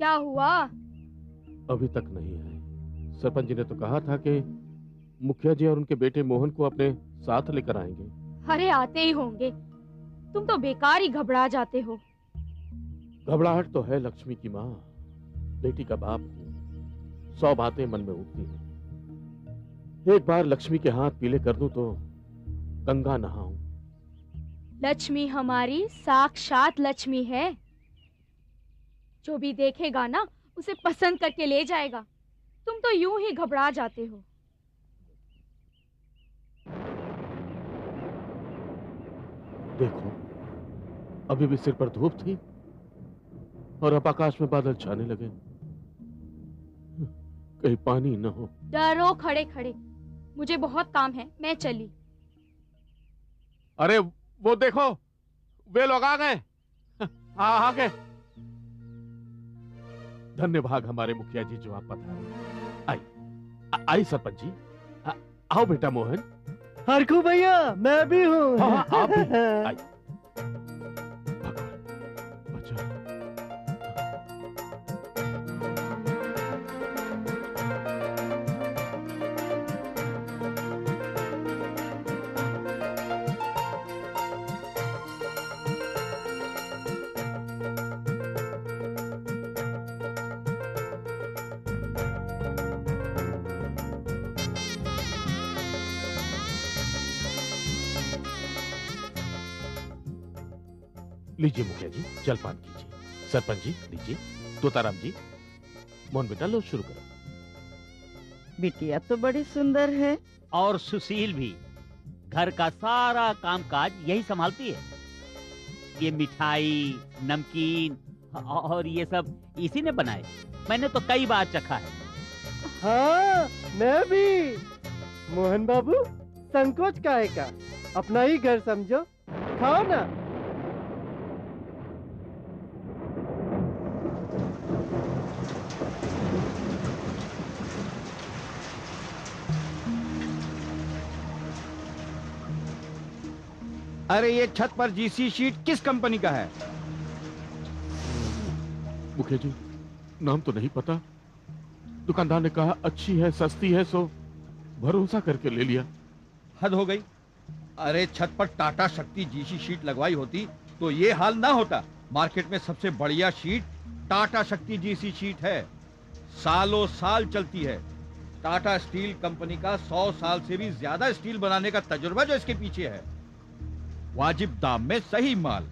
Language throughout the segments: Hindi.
क्या हुआ? अभी तक नहीं है। सरपंच जी ने तो कहा था कि मुखिया जी और उनके बेटे मोहन को अपने साथ लेकर आएंगे। अरे आते ही होंगे, तुम तो बेकार ही घबरा जाते हो। घबराहट तो है लक्ष्मी की माँ, बेटी का बाप हूँ, 100 बातें मन में उठती हैं। एक बार लक्ष्मी के हाथ पीले कर दूं तो गंगा नहाऊं। लक्ष्मी हमारी साक्षात लक्ष्मी है, जो भी देखेगा ना उसे पसंद करके ले जाएगा। तुम तो यूं ही घबरा जाते हो। देखो, अभी भी सिर पर धूप थी और अब आकाश में बादल छाने लगे। कहीं पानी न हो। डरो खड़े खड़े, मुझे बहुत काम है, मैं चली। अरे वो देखो, वे लोग आ गए। हाँ आ गए। धन्यवाद हमारे मुखिया जी जो आप पधारे। आई आई सरपंच जी। आओ बेटा मोहन। हरखू भैया, मैं भी हूँ। हाँ आप भी। आई। बचा। लीजिए मुखिया जी, जलपान कीजिए। सरपंच जी लीजिए। तोताराम जी, मोहन बेटा लो शुरू करो। बिटिया तो बड़ी सुंदर है। और सुशील भी घर का सारा कामकाज यही संभालती है। ये मिठाई, नमकीन और ये सब इसी ने बनाए। मैंने तो कई बार चखा है। हाँ, मैं भी। मोहन बाबू, संकोच काहे का, अपना ही घर समझो, खाओ ना। अरे ये छत पर जीसी शीट किस कंपनी का है? मुखिया जी, नाम तो नहीं पता। दुकानदार ने कहा अच्छी है, सस्ती है, सो भरोसा करके ले लिया। हद हो गई। अरे छत पर टाटा शक्ति जीसी शीट लगवाई होती तो ये हाल ना होता। मार्केट में सबसे बढ़िया शीट टाटा शक्ति जीसी शीट है, सालों साल चलती है। टाटा स्टील कंपनी का 100 साल से भी ज्यादा स्टील बनाने का तजुर्बा जो इसके पीछे है। वाजिब दाम में सही माल।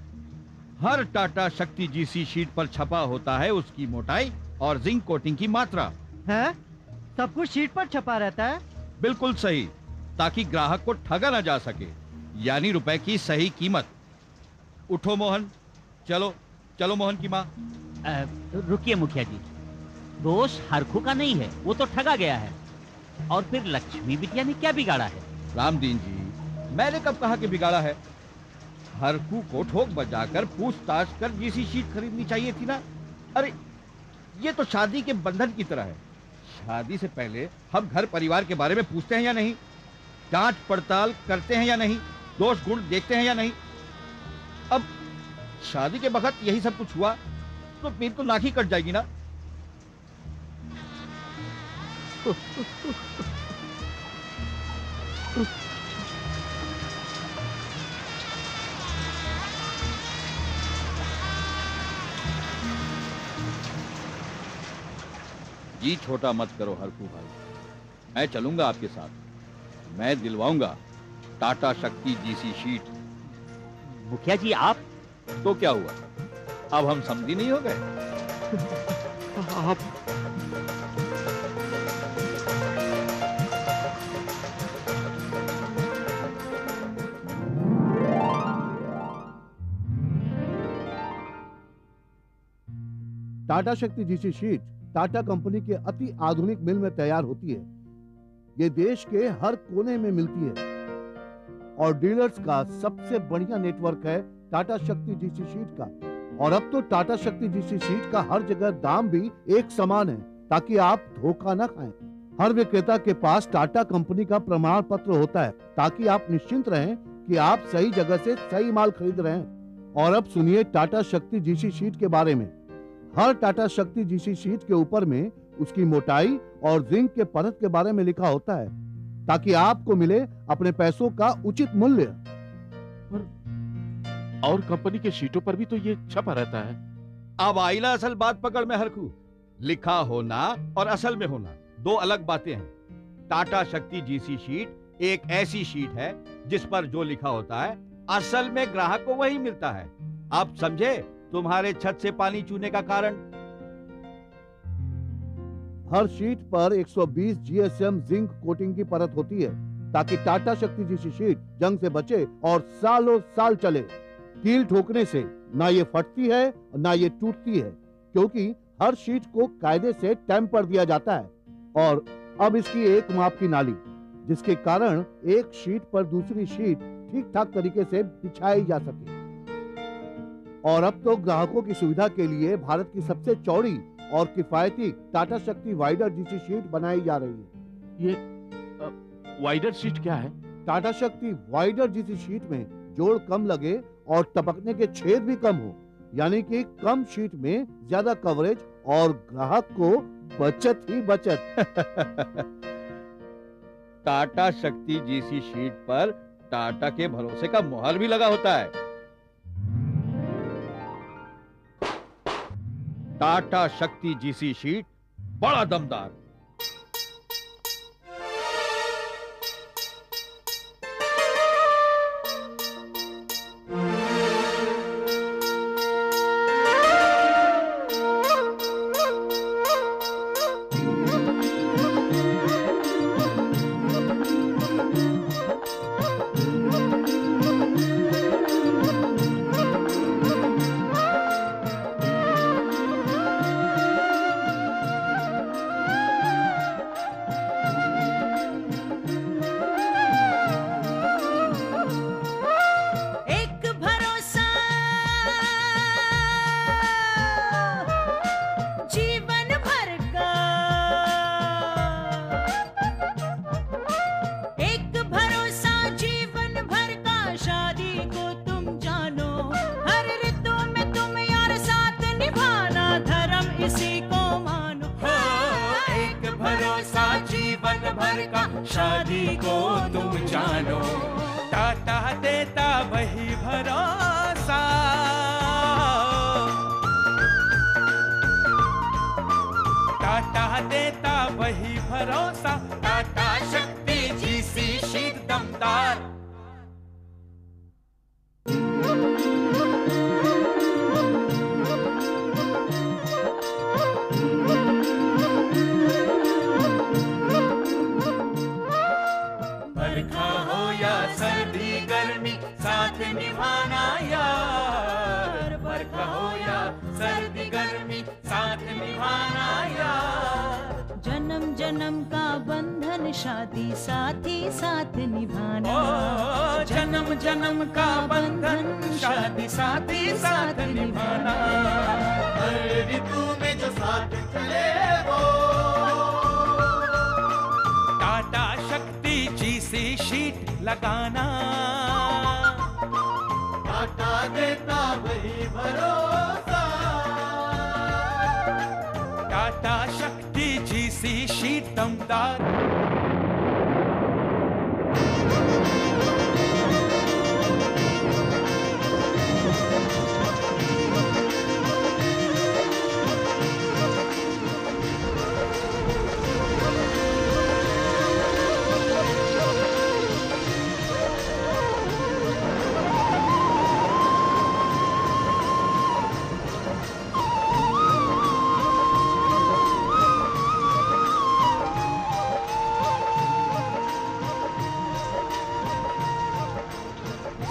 हर टाटा शक्ति जीसी शीट पर छपा होता है उसकी मोटाई और जिंक कोटिंग की मात्रा। है? सब कुछ शीट पर छपा रहता है? बिल्कुल सही, ताकि ग्राहक को ठगा ना जा सके, यानी रुपए की सही कीमत। उठो मोहन, चलो चलो मोहन की माँ। रुकिए मुखिया जी, दोष हरखू का नहीं है, वो तो ठगा गया है। और फिर लक्ष्मी बिटिया ने क्या बिगाड़ा है? रामदीन जी, मैंने कब कहा कि बिगाड़ा है? हरकू को ठोक बजाकर पूछताछ कर जीसी शीट खरीदनी चाहिए थी ना। अरे ये तो शादी के बंधन की तरह है। शादी से पहले हम घर परिवार के बारे में पूछते हैं या नहीं, जांच पड़ताल करते हैं या नहीं, दोष गुण देखते हैं या नहीं। अब शादी के वक्त यही सब कुछ हुआ तो फिर तो नाक ही कट जाएगी ना। जी छोटा मत करो हरकू भाई, मैं चलूंगा आपके साथ। मैं दिलवाऊंगा टाटा शक्ति जीसी शीट। मुखिया जी आप? तो क्या हुआ, अब हम समझी नहीं हो गए? आप टाटा शक्ति जीसी शीट टाटा कंपनी के अति आधुनिक मिल में तैयार होती है। ये देश के हर कोने में मिलती है और डीलर्स का सबसे बढ़िया नेटवर्क है टाटा शक्ति जीसी शीट का। और अब तो टाटा शक्ति जीसी शीट का हर जगह दाम भी एक समान है, ताकि आप धोखा न खाएं। हर विक्रेता के पास टाटा कंपनी का प्रमाण पत्र होता है, ताकि आप निश्चिंत रहें कि आप सही जगह से सही माल खरीद रहे हैं। और अब सुनिए टाटा शक्ति जीसी शीट के बारे में। हर टाटा शक्ति जीसी शीट के ऊपर में उसकी मोटाई और जिंक के परत के बारे में लिखा होता है, ताकि आपको मिले अपने पैसों का उचित मूल्य। और कंपनी के शीटों पर भी तो ये छपा रहता है। अब आइला असल बात पकड़ में हरखू। लिखा होना और असल में होना दो अलग बातें हैं। टाटा शक्ति जीसी शीट एक ऐसी शीट है जिस पर जो लिखा होता है असल में ग्राहक को वही मिलता है। आप समझे तुम्हारे छत से पानी चूने का कारण? हर शीट पर 120 जीएसएम जिंक कोटिंग की परत होती है, ताकि टाटा शक्ति जीसी शीट जंग से बचे और सालों साल चले। कील ठोकने से ना ये फटती है ना ये टूटती है, क्योंकि हर शीट को कायदे से टेम्पर दिया जाता है। और अब इसकी एक माप की नाली, जिसके कारण एक शीट पर दूसरी शीट ठीक ठाक तरीके से बिछाई जा सके। और अब तो ग्राहकों की सुविधा के लिए भारत की सबसे चौड़ी और किफायती टाटा शक्ति वाइडर जीसी शीट बनाई जा रही है। ये वाइडर शीट क्या है? टाटा शक्ति वाइडर जीसी शीट में जोड़ कम लगे और टपकने के छेद भी कम हो, यानी कि कम शीट में ज्यादा कवरेज और ग्राहक को बचत ही बचत। टाटा शक्ति जीसी शीट पर टाटा के भरोसे का मुहर भी लगा होता है। टाटा शक्ति जीसी शीट बड़ा दमदार। शादी को तुम जानो, टाटा देता वही भरोसा। टाटा देता वही भरोसा, टाटा शक्ति जीसी शीट दमदार। साथ निभाना यार, बरखा हो या सर्दी गर्मी साथ निभाना यार। जन्म जन्म का बंधन शादी साथी साथ निभाना। जन्म जन्म का बंधन शादी साथी साथ निभाना। हर ऋतु में जो साथ चले वो टाटा शक्ति जीसी शीट लगाना। टाटा देता वही भरोसा, टाटा शक्ति जीसी शीट दमदार।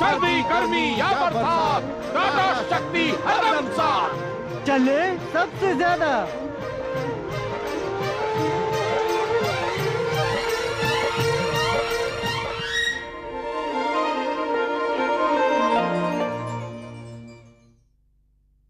सर्दी गर्मी या बरसात, टाटा शक्ति हरदम साथ। चले सबसे ज्यादा।